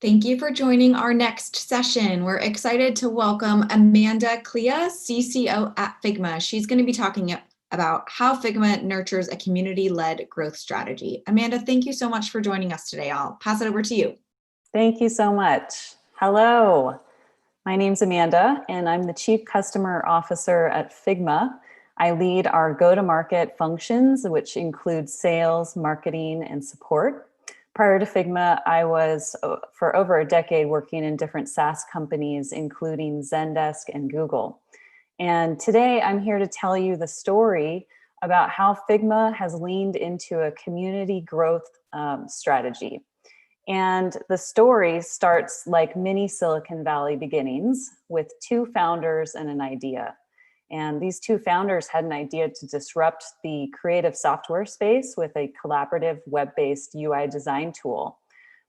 Thank you for joining our next session. We're excited to welcome Amanda Kleha, CCO at Figma. She's going to be talking about how Figma nurtures a community-led growth strategy. Amanda, thank you so much for joining us today. I'll pass it over to you. Thank you so much. Hello, my name's Amanda, and I'm the Chief Customer Officer at Figma. I lead our go-to-market functions, which include sales, marketing, and support. Prior to Figma, I was for over a decade working in different SaaS companies, including Zendesk and Google. And today I'm here to tell you the story about how Figma has leaned into a community growth strategy. And the story starts like many Silicon Valley beginnings with two founders and an idea. And these two founders had an idea to disrupt the creative software space with a collaborative web-based UI design tool.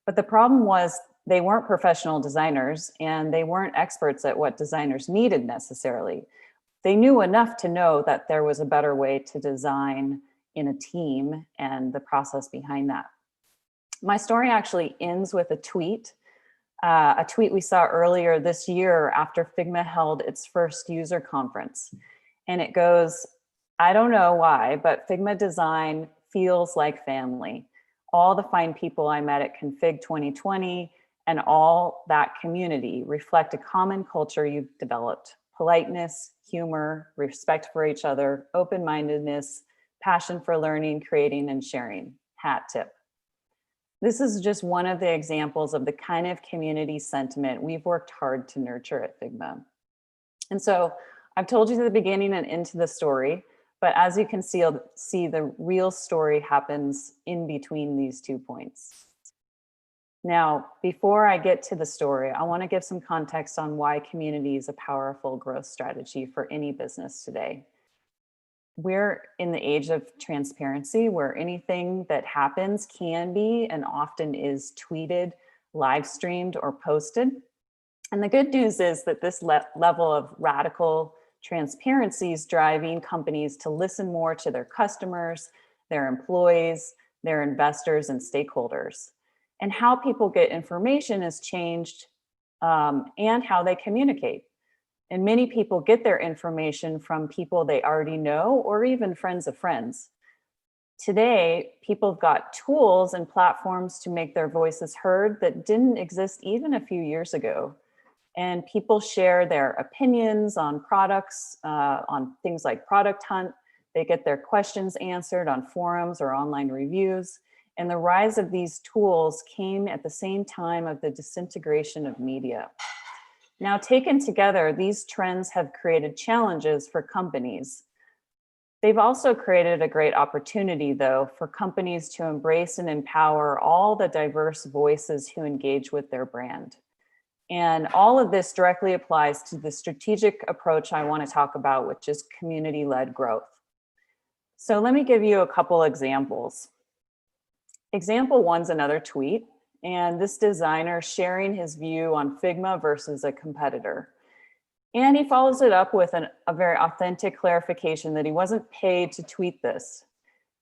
But the problem was they weren't professional designers and they weren't experts at what designers needed necessarily. They knew enough to know that there was a better way to design in a team and the process behind that. My story actually ends with a tweet we saw earlier this year after Figma held its first user conference. And it goes, I don't know why, but Figma design feels like family. All the fine people I met at Config 2020 and all that community reflect a common culture you've developed: politeness, humor, respect for each other, open-mindedness, passion for learning, creating, and sharing. Hat tip. This is just one of the examples of the kind of community sentiment we've worked hard to nurture at Figma. And so I've told you the beginning and into the story, but as you can see the real story happens in between these 2 points. Now, before I get to the story, I want to give some context on why community is a powerful growth strategy for any business today. We're in the age of transparency where anything that happens can be and often is tweeted, live streamed, or posted. And the good news is that this level of radical transparency is driving companies to listen more to their customers, their employees, their investors, and stakeholders. And how people get information has changed, and how they communicate. And many people get their information from people they already know or even friends of friends. Today, people have got tools and platforms to make their voices heard that didn't exist even a few years ago. And people share their opinions on products, on things like Product Hunt. They get their questions answered on forums or online reviews. And the rise of these tools came at the same time of the disintegration of media. Now, taken together, these trends have created challenges for companies. They've also created a great opportunity, though, for companies to embrace and empower all the diverse voices who engage with their brand. And all of this directly applies to the strategic approach I want to talk about, which is community-led growth. So let me give you a couple examples. Example one's another tweet. And this designer sharing his view on Figma versus a competitor. And he follows it up with a very authentic clarification that he wasn't paid to tweet this.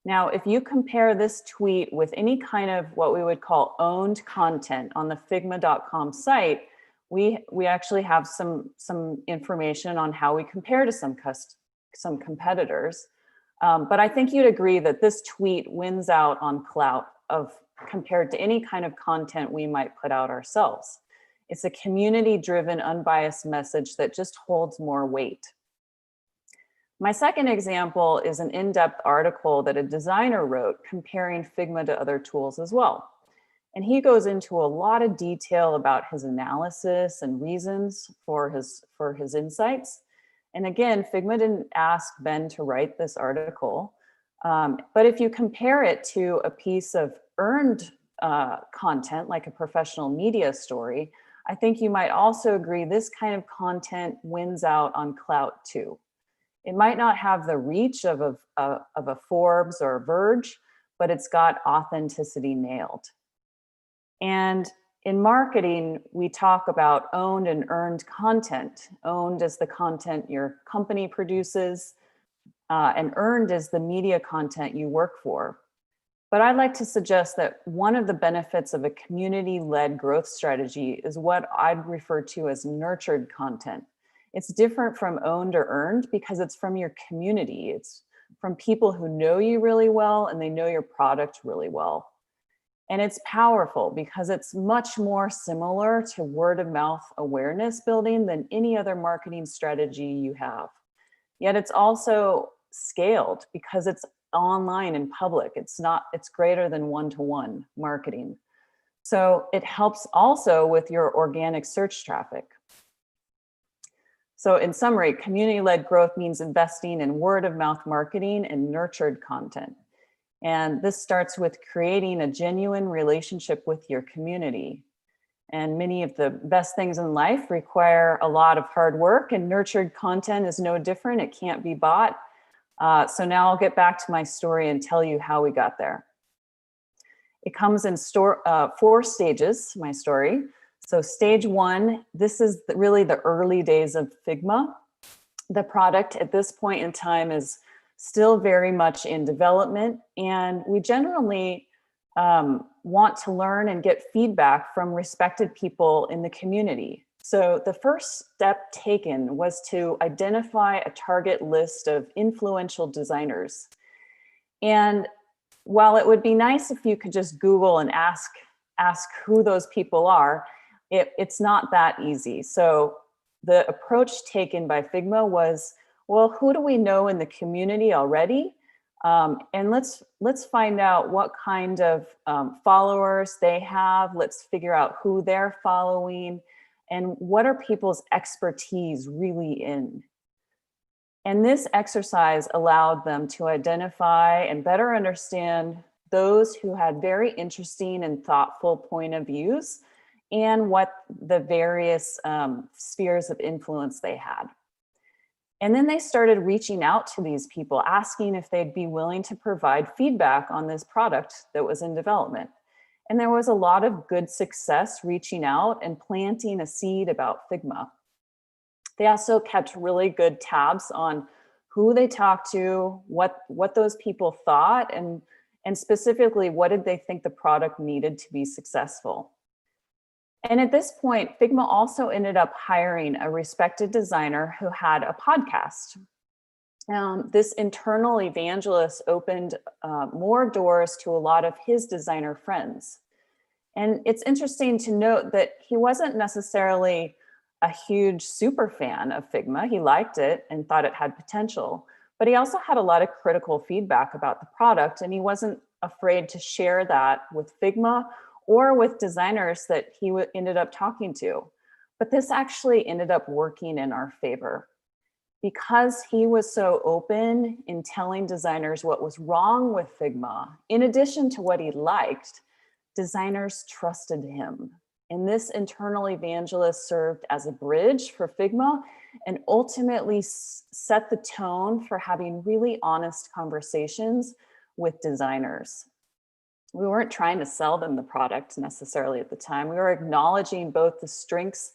Now, if you compare this tweet with any kind of what we would call owned content on the figma.com site, we actually have some information on how we compare to some competitors. But I think you'd agree that this tweet wins out on clout compared to any kind of content we might put out ourselves. It's a community-driven, unbiased message that just holds more weight. My second example is an in-depth article that a designer wrote comparing Figma to other tools as well. And he goes into a lot of detail about his analysis and reasons for his insights. And again, Figma didn't ask Ben to write this article. But if you compare it to a piece of earned content, like a professional media story, I think you might also agree this kind of content wins out on clout too. It might not have the reach of a Forbes or a Verge, but it's got authenticity nailed. And in marketing, we talk about owned and earned content. Owned is the content your company produces, and earned is the media content you work for. But I'd like to suggest that one of the benefits of a community-led growth strategy is what I'd refer to as nurtured content. It's different from owned or earned because it's from your community. It's from people who know you really well and they know your product really well. And it's powerful because it's much more similar to word of mouth awareness building than any other marketing strategy you have. Yet it's also scaled because it's online and public. It's greater than one-to-one marketing. So it helps also with your organic search traffic. So in summary, community-led growth means investing in word of mouth marketing and nurtured content. And this starts with creating a genuine relationship with your community. And many of the best things in life require a lot of hard work, and nurtured content is no different. It can't be bought. So now I'll get back to my story and tell you how we got there. It comes in 4 stages, my story. So stage 1, this is really the early days of Figma. The product at this point in time is still very much in development, and we generally want to learn and get feedback from respected people in the community. So the first step taken was to identify a target list of influential designers. And while it would be nice if you could just Google and ask who those people are, it's not that easy. So the approach taken by Figma was, well, who do we know in the community already? And let's find out what kind of followers they have. Let's figure out who they're following and what are people's expertise really in. And this exercise allowed them to identify and better understand those who had very interesting and thoughtful point of views and what the various spheres of influence they had. And then they started reaching out to these people, asking if they'd be willing to provide feedback on this product that was in development. And there was a lot of good success reaching out and planting a seed about Figma. They also kept really good tabs on who they talked to, what those people thought, and specifically, what did they think the product needed to be successful. And at this point, Figma also ended up hiring a respected designer who had a podcast. This internal evangelist opened more doors to a lot of his designer friends. And it's interesting to note that he wasn't necessarily a huge super fan of Figma. He liked it and thought it had potential, but he also had a lot of critical feedback about the product, and he wasn't afraid to share that with Figma or with designers that he ended up talking to. But this actually ended up working in our favor. Because he was so open in telling designers what was wrong with Figma, in addition to what he liked, designers trusted him. And this internal evangelist served as a bridge for Figma and ultimately set the tone for having really honest conversations with designers. We weren't trying to sell them the product necessarily at the time. We were acknowledging both the strengths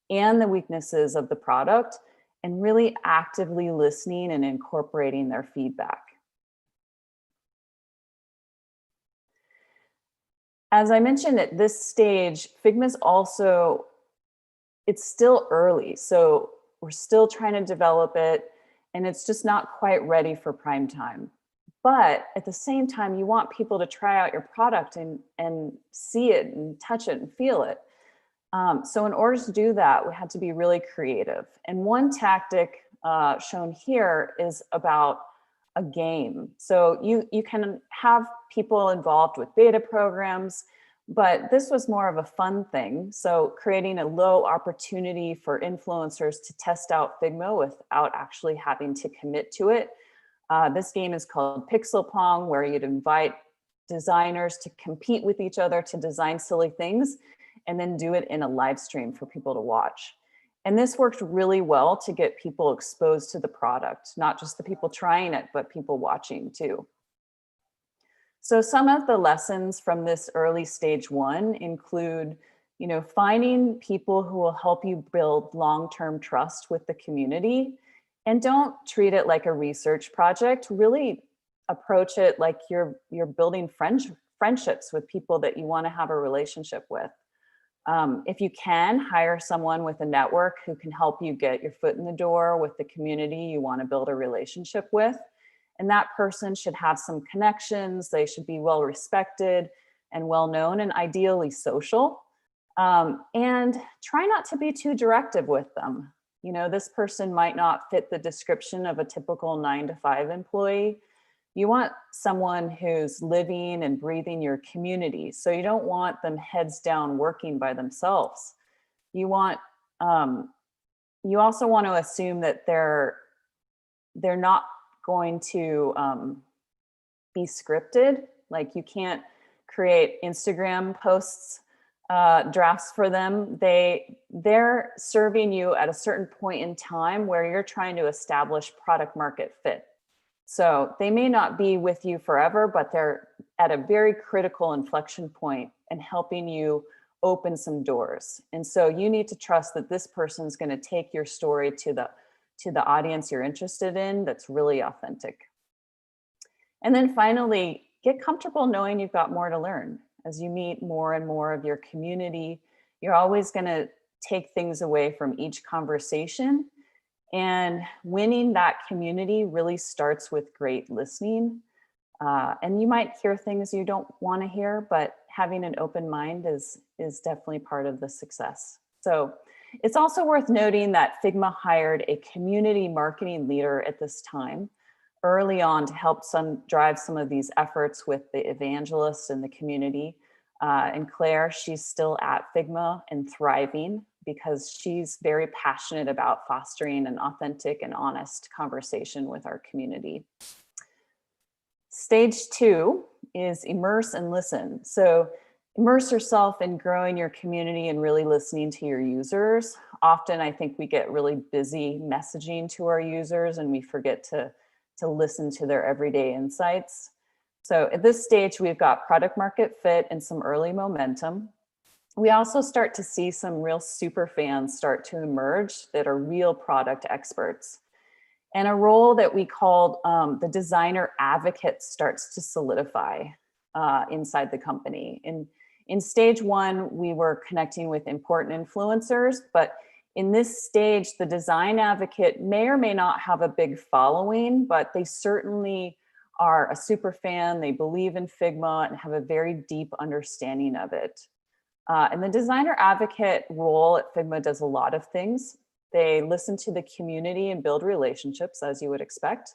and the weaknesses of the product and really actively listening and incorporating their feedback. As I mentioned at this stage, Figma's also, it's still early. So we're still trying to develop it and it's just not quite ready for prime time. But at the same time, you want people to try out your product and see it and touch it and feel it. So in order to do that, we had to be really creative. And one tactic shown here is about a game. So you can have people involved with beta programs, but this was more of a fun thing. So creating a low opportunity for influencers to test out Figma without actually having to commit to it. This game is called Pixel Pong, where you'd invite designers to compete with each other to design silly things and then do it in a live stream for people to watch. And this worked really well to get people exposed to the product, not just the people trying it, but people watching too. So some of the lessons from this early stage 1 include, finding people who will help you build long-term trust with the community. And don't treat it like a research project. Really approach it like you're building friendships with people that you want to have a relationship with. If you can, hire someone with a network who can help you get your foot in the door with the community you want to build a relationship with. And that person should have some connections. They should be well respected and well known, and ideally social. And try not to be too directive with them. You know, this person might not fit the description of a typical 9-to-5 employee. You want someone who's living and breathing your community. So you don't want them heads down working by themselves. You want, you also want to assume that they're not going to be scripted. Like, you can't create Instagram posts, drafts for them. They're serving you at a certain point in time where you're trying to establish product market fit. So they may not be with you forever, but they're at a very critical inflection point and helping you open some doors. And so you need to trust that this person's going to take your story to the audience you're interested in that's really authentic. And then finally, get comfortable knowing you've got more to learn. As you meet more and more of your community, you're always going to take things away from each conversation. And winning that community really starts with great listening. And you might hear things you don't want to hear, but having an open mind is definitely part of the success. So it's also worth noting that Figma hired a community marketing leader at this time early on to help drive some of these efforts with the evangelists in the community. And Claire, she's still at Figma and thriving because she's very passionate about fostering an authentic and honest conversation with our community. Stage 2 is immerse and listen. So immerse yourself in growing your community and really listening to your users. Often I think we get really busy messaging to our users and we forget to listen to their everyday insights. So at this stage, we've got product market fit and some early momentum. We also start to see some real super fans start to emerge that are real product experts. And a role that we called the designer advocate starts to solidify inside the company. In stage 1, we were connecting with important influencers, but in this stage, the design advocate may or may not have a big following, but they certainly are a super fan. They believe in Figma and have a very deep understanding of it. And the designer advocate role at Figma does a lot of things. They listen to the community and build relationships, as you would expect.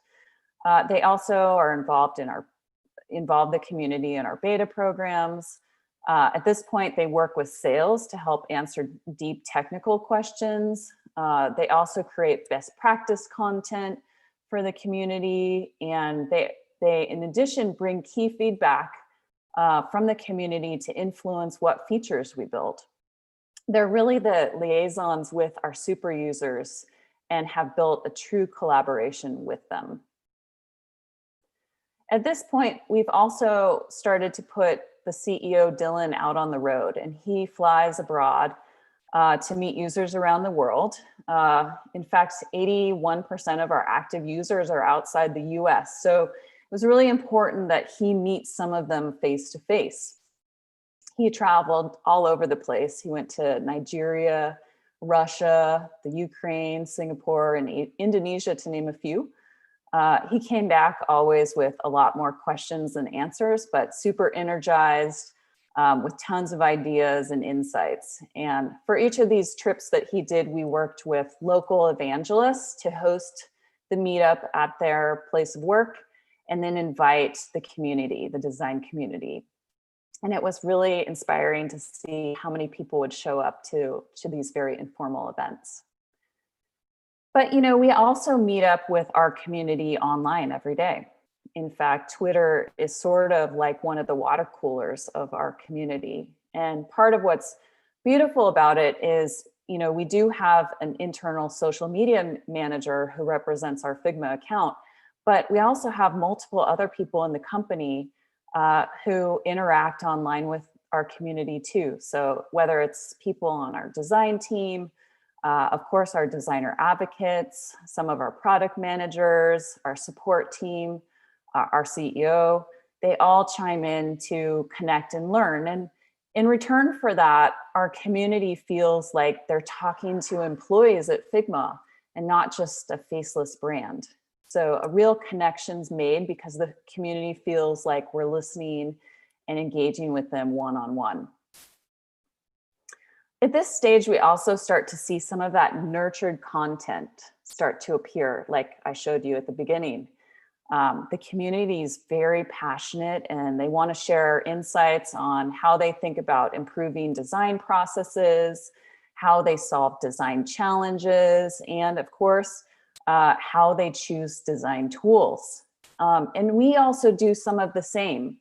They also are involve the community in our beta programs. At this point, they work with sales to help answer deep technical questions. They also create best practice content for the community, and they in addition bring key feedback from the community to influence what features we build. They're really the liaisons with our super users and have built a true collaboration with them. At this point, we've also started to put the CEO, Dylan, out on the road, and he flies abroad to meet users around the world. In fact, 81% of our active users are outside the US. So it was really important that he meets some of them face to face. He traveled all over the place. He went to Nigeria, Russia, the Ukraine, Singapore, and Indonesia, to name a few. He came back always with a lot more questions than answers, but super energized with tons of ideas and insights. And for each of these trips that he did, we worked with local evangelists to host the meetup at their place of work and then invite the community, the design community. And it was really inspiring to see how many people would show up to these very informal events. But you know, we also meet up with our community online every day. In fact, Twitter is sort of like one of the water coolers of our community. And part of what's beautiful about it is, you know, we do have an internal social media manager who represents our Figma account, but we also have multiple other people in the company who interact online with our community too. So whether it's people on our design team, of course, our designer advocates, some of our product managers, our support team, our CEO, they all chime in to connect and learn. And in return for that, our community feels like they're talking to employees at Figma and not just a faceless brand. So a real connection's made because the community feels like we're listening and engaging with them one-on-one. At this stage, we also start to see some of that nurtured content start to appear, like I showed you at the beginning. The community is very passionate and they want to share insights on how they think about improving design processes, how they solve design challenges, and of course, how they choose design tools. And we also do some of the same.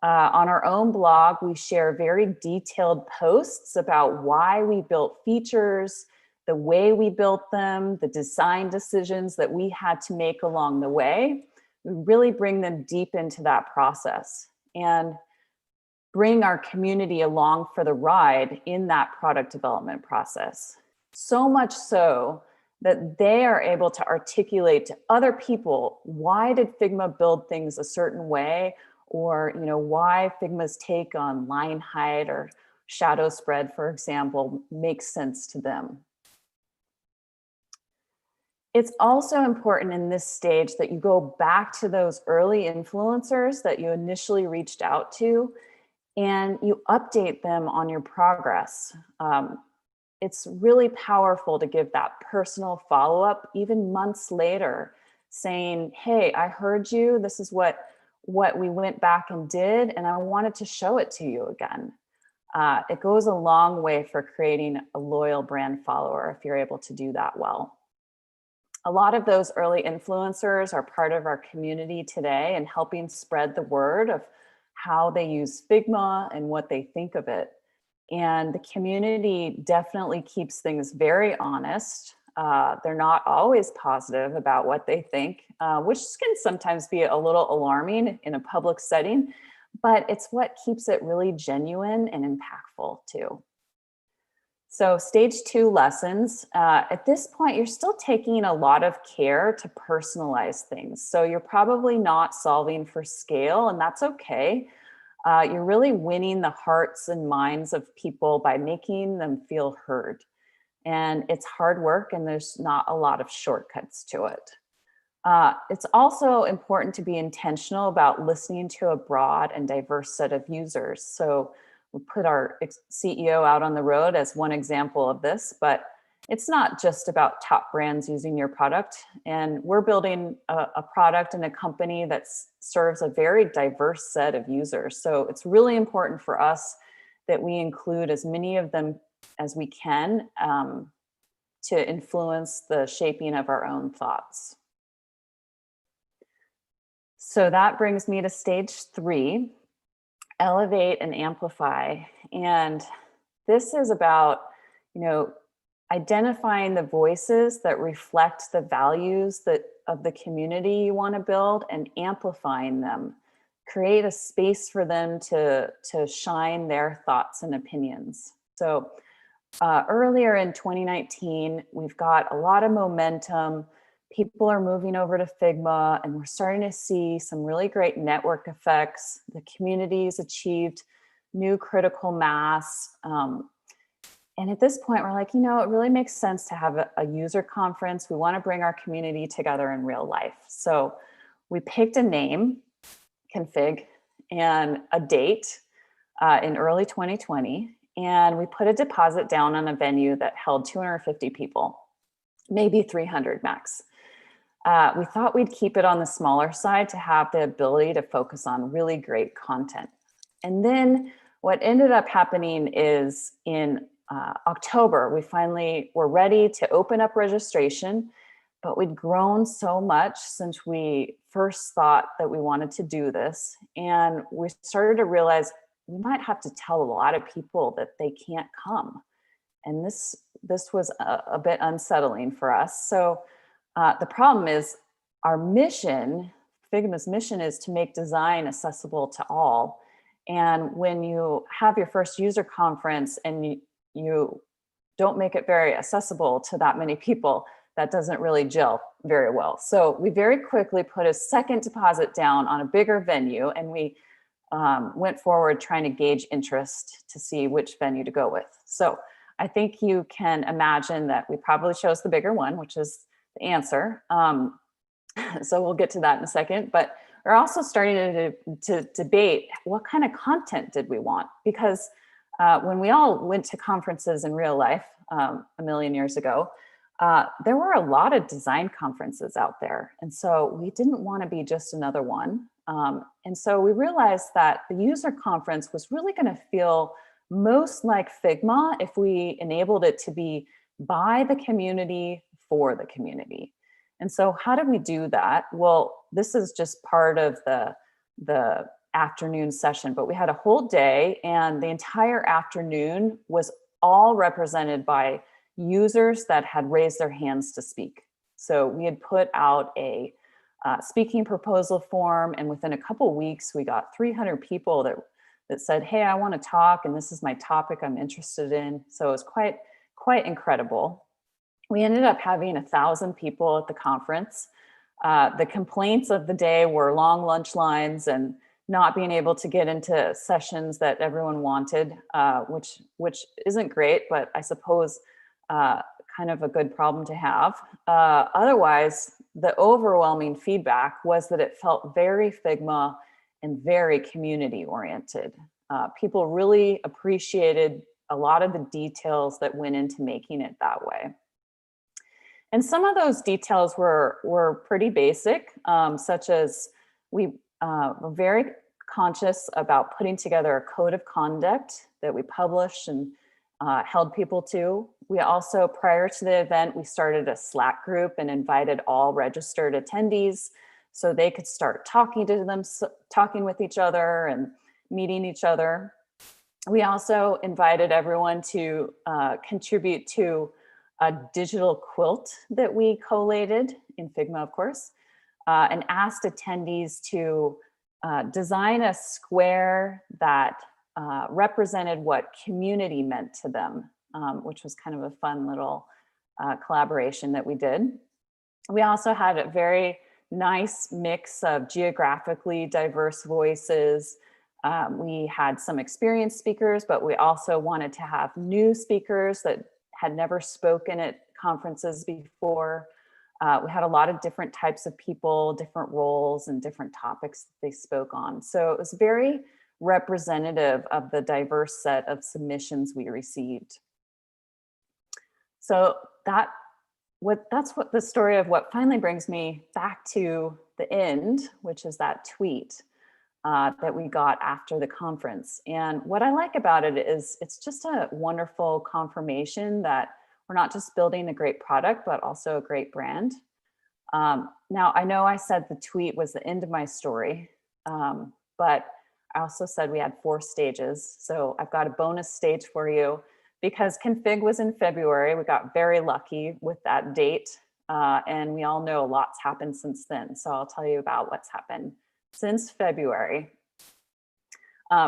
On our own blog, we share very detailed posts about why we built features, the way we built them, the design decisions that we had to make along the way. We really bring them deep into that process and bring our community along for the ride in that product development process. So much so that they are able to articulate to other people, why did Figma build things a certain way? Or, why Figma's take on line height or shadow spread, for example, makes sense to them. It's also important in this stage that you go back to those early influencers that you initially reached out to and you update them on your progress. It's really powerful to give that personal follow-up even months later saying, hey, I heard you, this is what we went back and did, and I wanted to show it to you again. It goes a long way for creating a loyal brand follower if you're able to do that well. A lot of those early influencers are part of our community today and helping spread the word of how they use Figma and what they think of it. And the community definitely keeps things very honest. They're not always positive about what they think, which can sometimes be a little alarming in a public setting, but it's what keeps it really genuine and impactful too. So stage 2 lessons. At this point, you're still taking a lot of care to personalize things. So you're probably not solving for scale, and that's okay. You're really winning the hearts and minds of people by making them feel heard. And it's hard work and there's not a lot of shortcuts to it. It's also important to be intentional about listening to a broad and diverse set of users. So we put our CEO out on the road as one example of this, but it's not just about top brands using your product. And we're building a product and a company that serves a very diverse set of users. So it's really important for us that we include as many of them as we can to influence the shaping of our own thoughts. So that brings me to stage 3, elevate and amplify. And this is about, identifying the voices that reflect the values of the community you want to build and amplifying them. Create a space for them to shine their thoughts and opinions. So earlier in 2019, we've got a lot of momentum. People are moving over to Figma and we're starting to see some really great network effects. The community's achieved new critical mass. And at this point, we're like, it really makes sense to have a user conference. We want to bring our community together in real life. So we picked a name, config, and a date in early 2020. And we put a deposit down on a venue that held 250 people, maybe 300 max. We thought we'd keep it on the smaller side to have the ability to focus on really great content. And then what ended up happening is in October, we finally were ready to open up registration, but we'd grown so much since we first thought that we wanted to do this. And we started to realize we might have to tell a lot of people that they can't come. And this was a bit unsettling for us. So the problem is our mission, Figma's mission, is to make design accessible to all. And when you have your first user conference and you don't make it very accessible to that many people, that doesn't really gel very well. So we very quickly put a second deposit down on a bigger venue, and we went forward trying to gauge interest to see which venue to go with. So I think you can imagine that we probably chose the bigger one, which is the answer. So we'll get to that in a second, but we're also starting to debate what kind of content did we want? Because when we all went to conferences in real life a million years ago, there were a lot of design conferences out there. And so we didn't want to be just another one. And so we realized that the user conference was really going to feel most like Figma if we enabled it to be by the community for the community. And so how did we do that? Well, this is just part of the afternoon session, but we had a whole day, and the entire afternoon was all represented by users that had raised their hands to speak. So we had put out a speaking proposal form, and within a couple weeks, we got 300 people that said, hey, I want to talk, and this is my topic I'm interested in. So it was quite incredible. We ended up having 1,000 people at the conference. The complaints of the day were long lunch lines and not being able to get into sessions that everyone wanted, which isn't great, but I suppose kind of a good problem to have. Otherwise, the overwhelming feedback was that it felt very Figma and very community oriented. People really appreciated a lot of the details that went into making it that way. And some of those details were pretty basic, such as we were very conscious about putting together a code of conduct that we published and held people to. We also, prior to the event, we started a Slack group and invited all registered attendees so they could start talking with each other and meeting each other. We also invited everyone to contribute to a digital quilt that we collated in Figma, of course, and asked attendees to design a square that represented what community meant to them, which was kind of a fun little collaboration that we did. We also had a very nice mix of geographically diverse voices. We had some experienced speakers, but we also wanted to have new speakers that had never spoken at conferences before. We had a lot of different types of people, different roles, and different topics that they spoke on. So it was very representative of the diverse set of submissions we received. So that's what the story of what finally brings me back to the end, which is that tweet that we got after the conference. And what I like about it is it's just a wonderful confirmation that we're not just building a great product, but also a great brand. Now, I know I said the tweet was the end of my story, but I also said we had 4 stages. So I've got a bonus stage for you because Config was in February. We got very lucky with that date. And we all know a lot's happened since then. So I'll tell you about what's happened since February.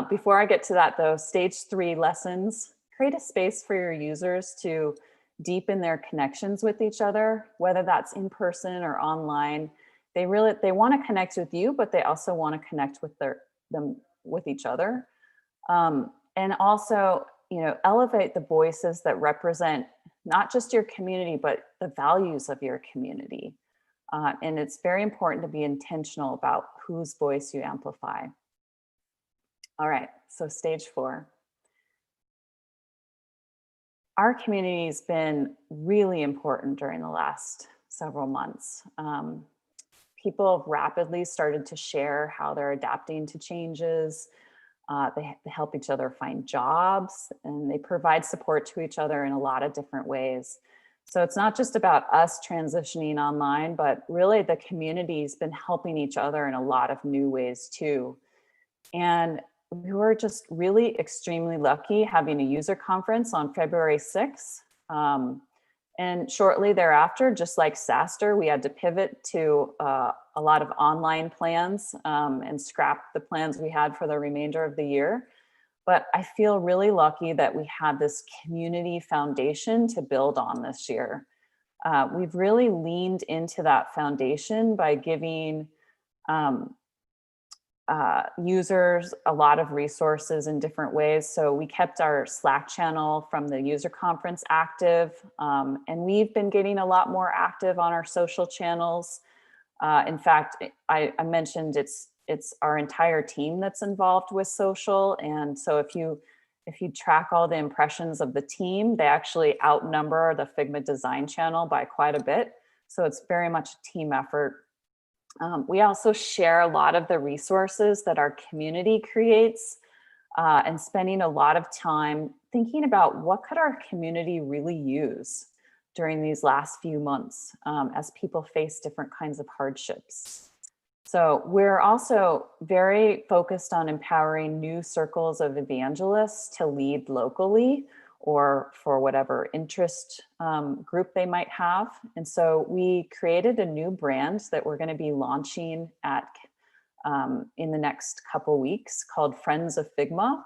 Before I get to that though, stage 3 lessons, create a space for your users to deepen their connections with each other, whether that's in person or online. They want to connect with you, but they also want to connect with with each other. And also, elevate the voices that represent not just your community, but the values of your community. And it's very important to be intentional about whose voice you amplify. All right, so stage 4. Our community has been really important during the last several months. People have rapidly started to share how they're adapting to changes. They help each other find jobs, and they provide support to each other in a lot of different ways. So it's not just about us transitioning online, but really the community's been helping each other in a lot of new ways too. And we were just really extremely lucky having a user conference on February 6th. And shortly thereafter, just like SaaStr, we had to pivot to a lot of online plans and scrap the plans we had for the remainder of the year. But I feel really lucky that we had this community foundation to build on this year. we've really leaned into that foundation by giving users a lot of resources in different ways. So we kept our Slack channel from the user conference active, and we've been getting a lot more active on our social channels. In fact, I mentioned it's our entire team that's involved with social, and so if you track all the impressions of the team, they actually outnumber the Figma design channel by quite a bit. So it's very much a team effort. We also share a lot of the resources that our community creates, and spending a lot of time thinking about what could our community really use during these last few months as people face different kinds of hardships. So we're also very focused on empowering new circles of evangelists to lead locally or for whatever interest group they might have. And so we created a new brand that we're going to be launching at in the next couple weeks called Friends of Figma.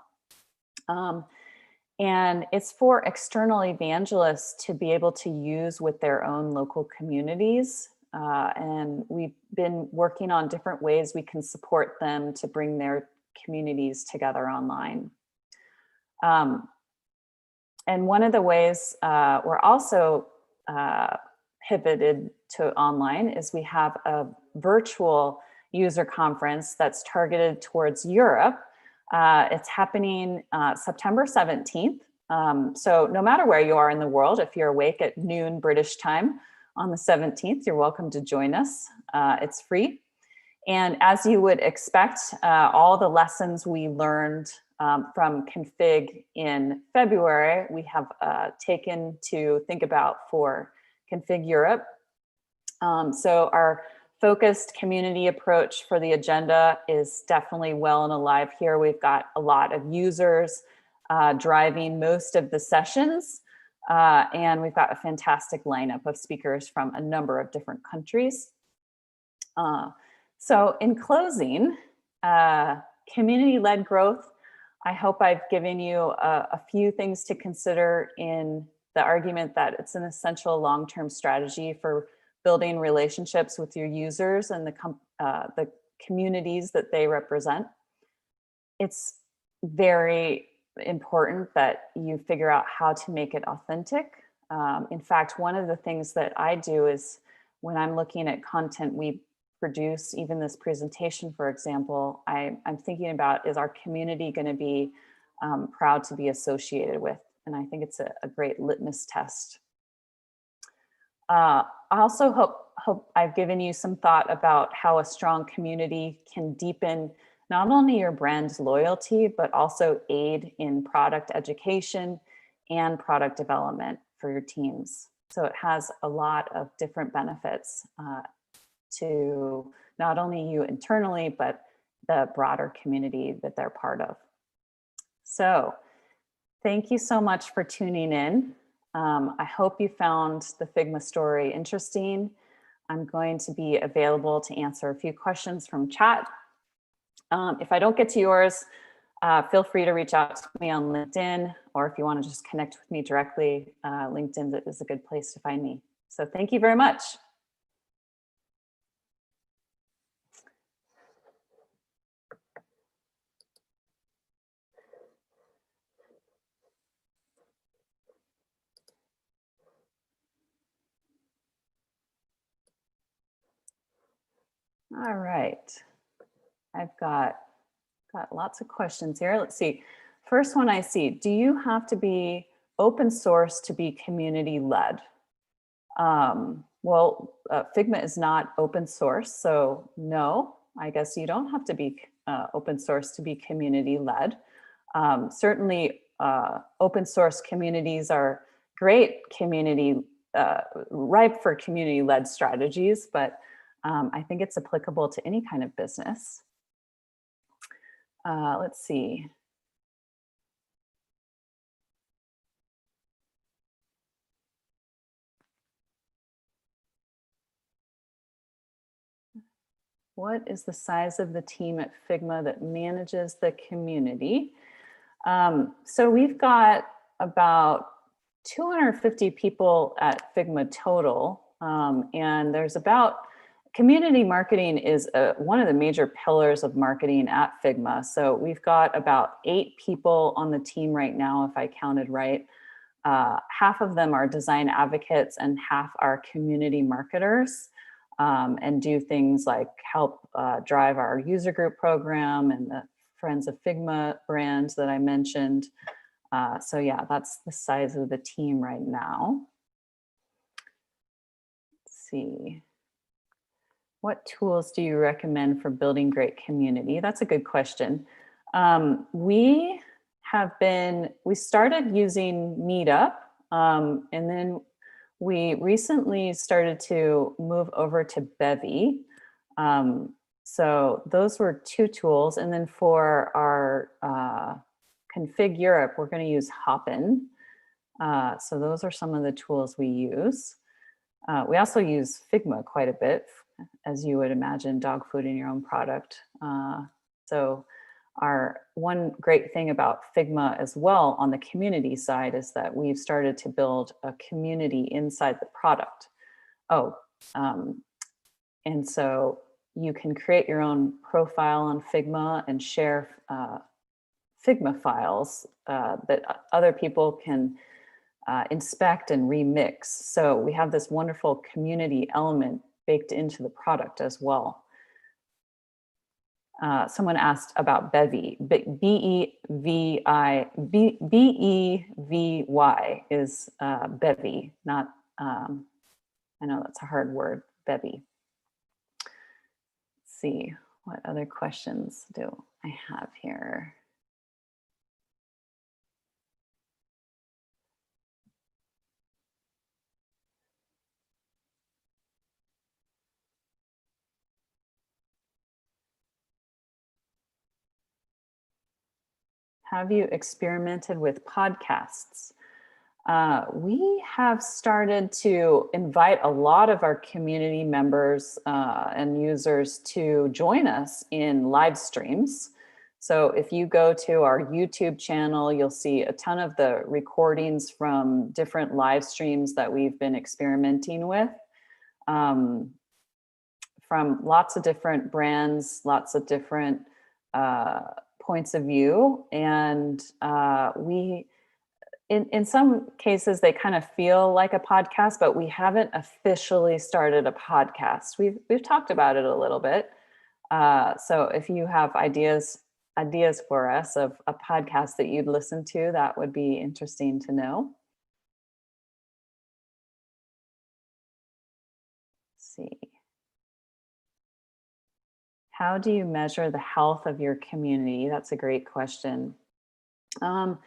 And it's for external evangelists to be able to use with their own local communities. And we've been working on different ways we can support them to bring their communities together online. And one of the ways we're also pivoted to online is we have a virtual user conference that's targeted towards Europe. It's happening September 17th. So no matter where you are in the world, if you're awake at noon British time on the 17th, you're welcome to join us. It's free. And as you would expect, all the lessons we learned from Config in February, we have taken to think about for Config Europe. So our focused community approach for the agenda is definitely well and alive here. We've got a lot of users driving most of the sessions, and we've got a fantastic lineup of speakers from a number of different countries. So in closing, community-led growth, I hope I've given you a few things to consider in the argument that it's an essential long-term strategy for building relationships with your users and the communities that they represent. It's very important that you figure out how to make it authentic. In fact, one of the things that I do is when I'm looking at content we produce, even this presentation, for example, I'm thinking about, is our community going to be proud to be associated with? And I think it's a great litmus test. I also hope I've given you some thought about how a strong community can deepen not only your brand's loyalty, but also aid in product education and product development for your teams. So it has a lot of different benefits to not only you internally, but the broader community that they're part of. So thank you so much for tuning in. I hope you found the Figma story interesting. I'm going to be available to answer a few questions from chat. If I don't get to yours, feel free to reach out to me on LinkedIn, or if you want to just connect with me directly, LinkedIn is a good place to find me. So thank you very much. All right, I've got lots of questions here. Let's see. First one I see, do you have to be open source to be community led? Well, Figma is not open source, so no, I guess you don't have to be open source to be community led. Certainly, open source communities are great community, ripe for community led strategies, but I think it's applicable to any kind of business. Let's see. What is the size of the team at Figma that manages the community? So we've got about 250 people at Figma total. And there's community marketing is one of the major pillars of marketing at Figma. So we've got about 8 people on the team right now, if I counted right. Half of them are design advocates and half are community marketers, and do things like help drive our user group program and the Friends of Figma brand that I mentioned. So yeah, that's the size of the team right now. Let's see. What tools do you recommend for building great community? That's a good question. We started using Meetup, and then we recently started to move over to Bevy. So those were 2 tools. And then for our Config Europe, we're going to use Hopin. So those are some of the tools we use. We also use Figma quite a bit, as you would imagine, dog food in your own product. So our one great thing about Figma as well on the community side is that we've started to build a community inside the product. And so you can create your own profile on Figma and share Figma files that other people can inspect and remix. So we have this wonderful community element baked into the product as well. Someone asked about Bevy. B-E-V-Y is Bevy, not, I know that's a hard word, Bevy. Let's see, what other questions do I have here? Have you experimented with podcasts? We have started to invite a lot of our community members and users to join us in live streams. So if you go to our YouTube channel, you'll see a ton of the recordings from different live streams that we've been experimenting with, from lots of different brands, lots of different points of view. And in some cases, they kind of feel like a podcast, but we haven't officially started a podcast. We've talked about it a little bit. So if you have ideas for us of a podcast that you'd listen to, that would be interesting to know. Let's see. How do you measure the health of your community? That's a great question. You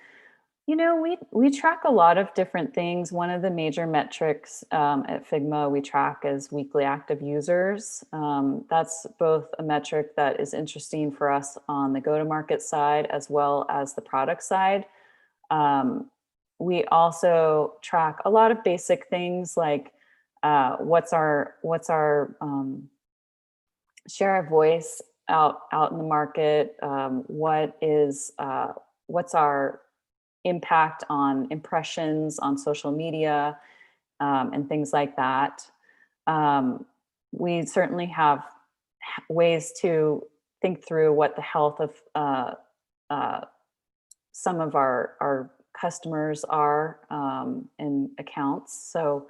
know, we track a lot of different things. One of the major metrics at Figma we track is weekly active users. That's both a metric that is interesting for us on the go-to-market side as well as the product side. We also track a lot of basic things like what's our share of voice out in the market, what's our impact on impressions on social media, and things like that. We certainly have ways to think through what the health of some of our customers are in accounts. So,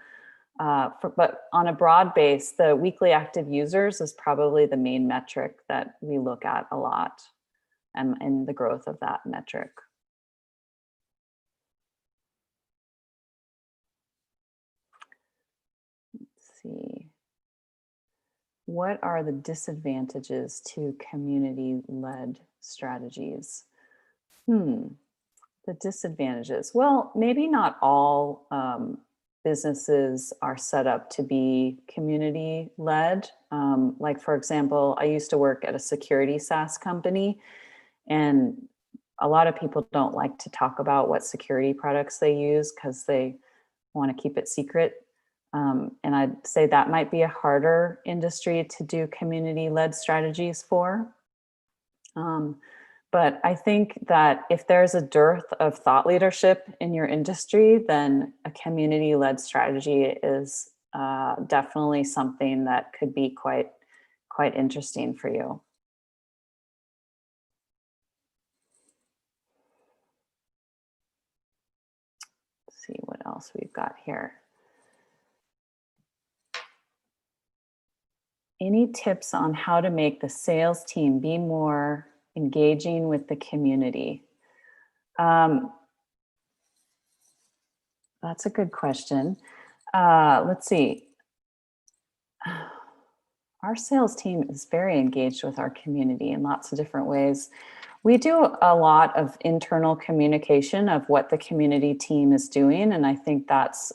but on a broad base, the weekly active users is probably the main metric that we look at a lot, and the growth of that metric. See. What are the disadvantages to community-led strategies? The disadvantages. Well, maybe not all businesses are set up to be community-led. Like, for example, I used to work at a security SaaS company, and a lot of people don't like to talk about what security products they use because they want to keep it secret. And I'd say that might be a harder industry to do community-led strategies for. But I think that if there's a dearth of thought leadership in your industry, then a community-led strategy is definitely something that could be quite interesting for you. Let's see what else we've got here. Any tips on how to make the sales team be more engaging with the community? That's a good question. Let's see. Our sales team is very engaged with our community in lots of different ways. We do a lot of internal communication of what the community team is doing, and I think that's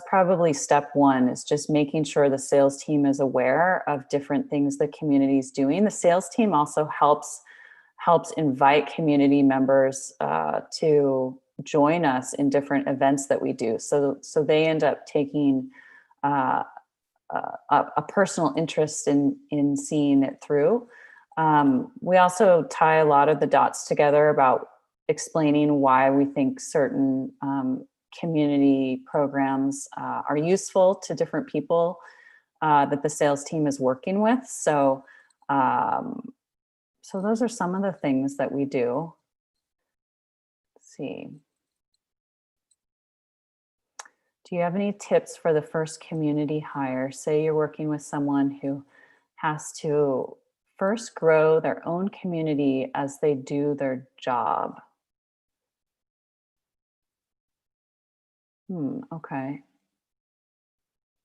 probably step one, is just making sure the sales team is aware of different things the community is doing. The sales team also helps invite community members to join us in different events that we do. So they end up taking a personal interest in seeing it through. We also tie a lot of the dots together about explaining why we think certain community programs are useful to different people that the sales team is working with. So those are some of the things that we do. Let's see. Do you have any tips for the first community hire? Say you're working with someone who has to first grow their own community as they do their job. Okay.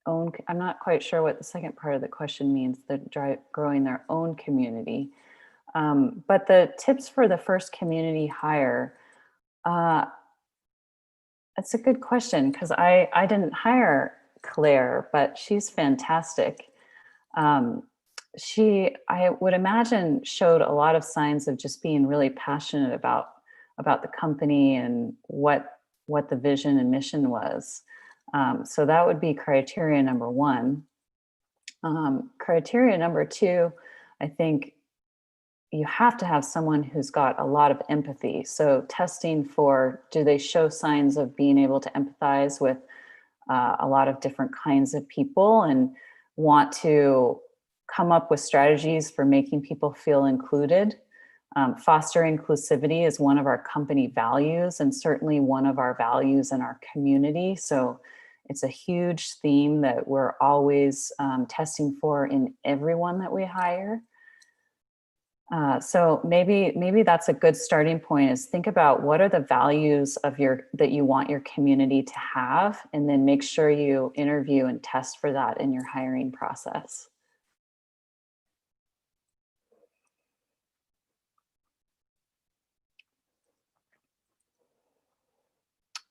I'm not quite sure what the second part of the question means, growing their own community. But the tips for the first community hire, that's a good question, because I didn't hire Claire, but she's fantastic. She, I would imagine, showed a lot of signs of just being really passionate about the company and what the vision and mission was. So that would be criteria number one. Criteria number two, I think you have to have someone who's got a lot of empathy. So testing for, do they show signs of being able to empathize with a lot of different kinds of people and want to come up with strategies for making people feel included. Foster inclusivity is one of our company values, and certainly one of our values in our community. So it's a huge theme that we're always testing for in everyone that we hire. So maybe that's a good starting point, is think about what are the values of that you want your community to have, and then make sure you interview and test for that in your hiring process.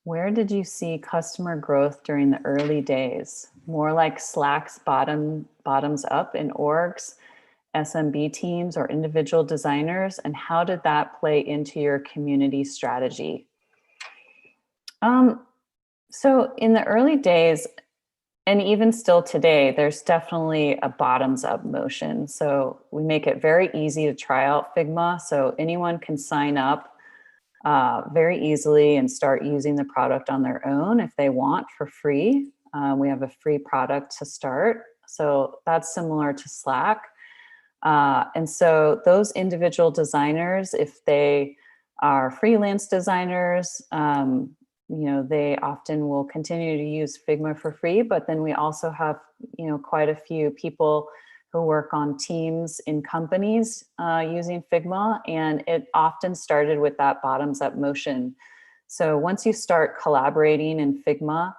Where did you see customer growth during the early days? More like Slack's bottoms up in orgs, SMB teams, or individual designers? And how did that play into your community strategy? So in the early days, and even still today, there's definitely a bottoms up motion. So we make it very easy to try out Figma. So anyone can sign up very easily and start using the product on their own if they want, for free. We have a free product to start. So that's similar to Slack. And so those individual designers, if they are freelance designers, they often will continue to use Figma for free. But then we also have, quite a few people who work on teams in companies using Figma, and it often started with that bottoms up motion. So once you start collaborating in Figma,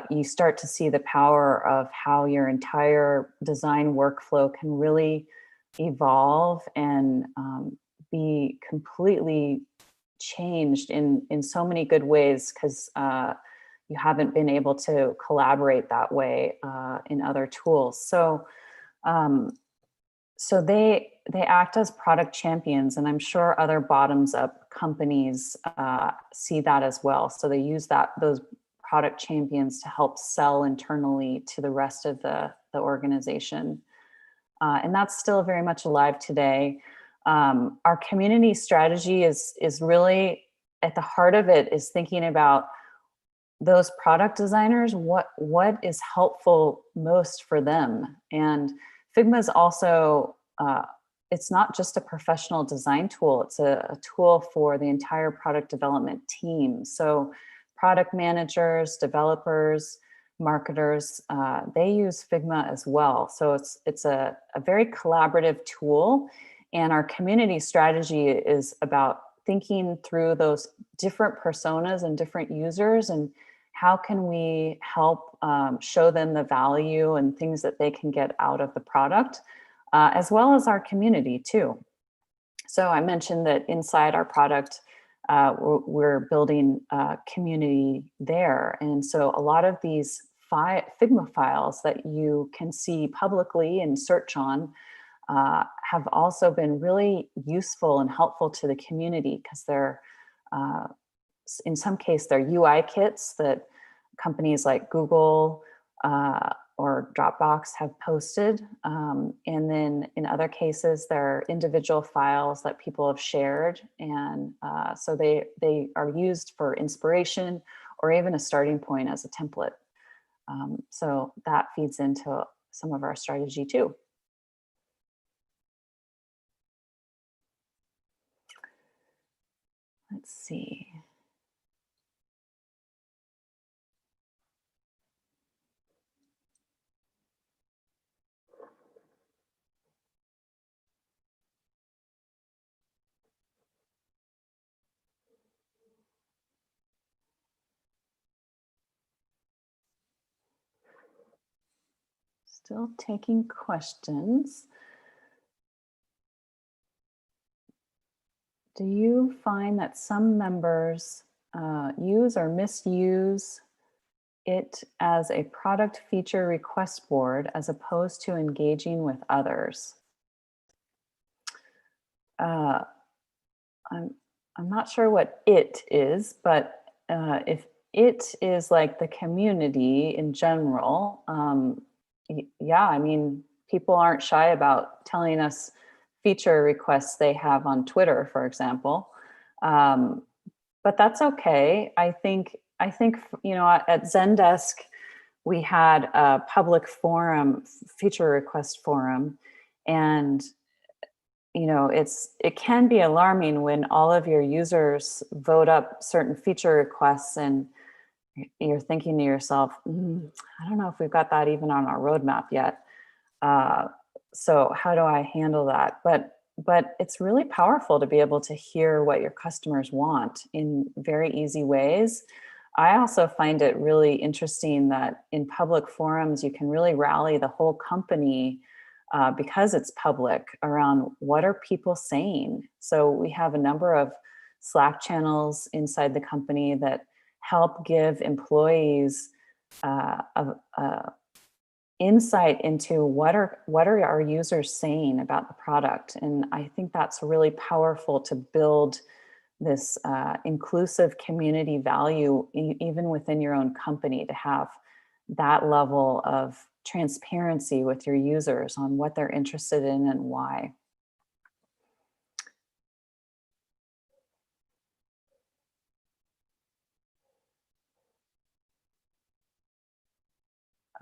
you start to see the power of how your entire design workflow can really evolve and be completely changed in so many good ways, because you haven't been able to collaborate that way in other tools. So they act as product champions, and I'm sure other bottoms up companies see that as well. So they use those product champions to help sell internally to the rest of the organization. And that's still very much alive today. Our community strategy is really at the heart of it, is thinking about those product designers, what is helpful most for them. And Figma is also, it's not just a professional design tool, it's a tool for the entire product development team. So product managers, developers, marketers, they use Figma as well. So it's a very collaborative tool. And our community strategy is about thinking through those different personas and different users, and how can we help show them the value and things that they can get out of the product, as well as our community too. So I mentioned that inside our product, we're building a community there. And so a lot of these Figma files that you can see publicly and search on have also been really useful and helpful to the community, because they're, in some case, they're UI kits that companies like Google or Dropbox have posted. And then in other cases, they're individual files that people have shared. And so they are used for inspiration or even a starting point as a template. So that feeds into some of our strategy too. Let's see. Still taking questions. Do you find that some members use or misuse it as a product feature request board as opposed to engaging with others? I'm not sure what it is, but if it is like the community in general, yeah, I mean, people aren't shy about telling us feature requests they have on Twitter, for example. But that's okay. I think, you know, at Zendesk, we had a public forum, feature request forum, and you know, it can be alarming when all of your users vote up certain feature requests and you're thinking to yourself, I don't know if we've got that even on our roadmap yet. So how do I handle that? But it's really powerful to be able to hear what your customers want in very easy ways. I also find it really interesting that in public forums, you can really rally the whole company because it's public around what are people saying. So we have a number of Slack channels inside the company that help give employees insight into what are our users saying about the product. And I think that's really powerful to build this inclusive community value, even within your own company, to have that level of transparency with your users on what they're interested in and why.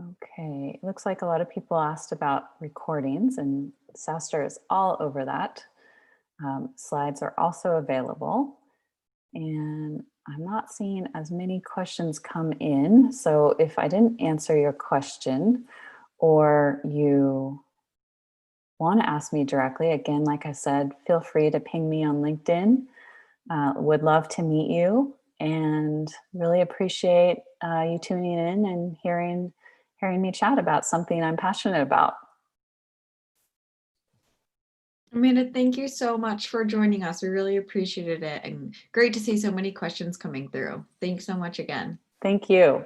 Okay, it looks like a lot of people asked about recordings, and SaaStr is all over that. Slides are also available, and I'm not seeing as many questions come in. So if I didn't answer your question, or you want to ask me directly, again, like I said, feel free to ping me on LinkedIn. Would love to meet you, and really appreciate you tuning in and hearing me chat about something I'm passionate about. Amanda, thank you so much for joining us. We really appreciated it, and great to see so many questions coming through. Thanks so much again. Thank you.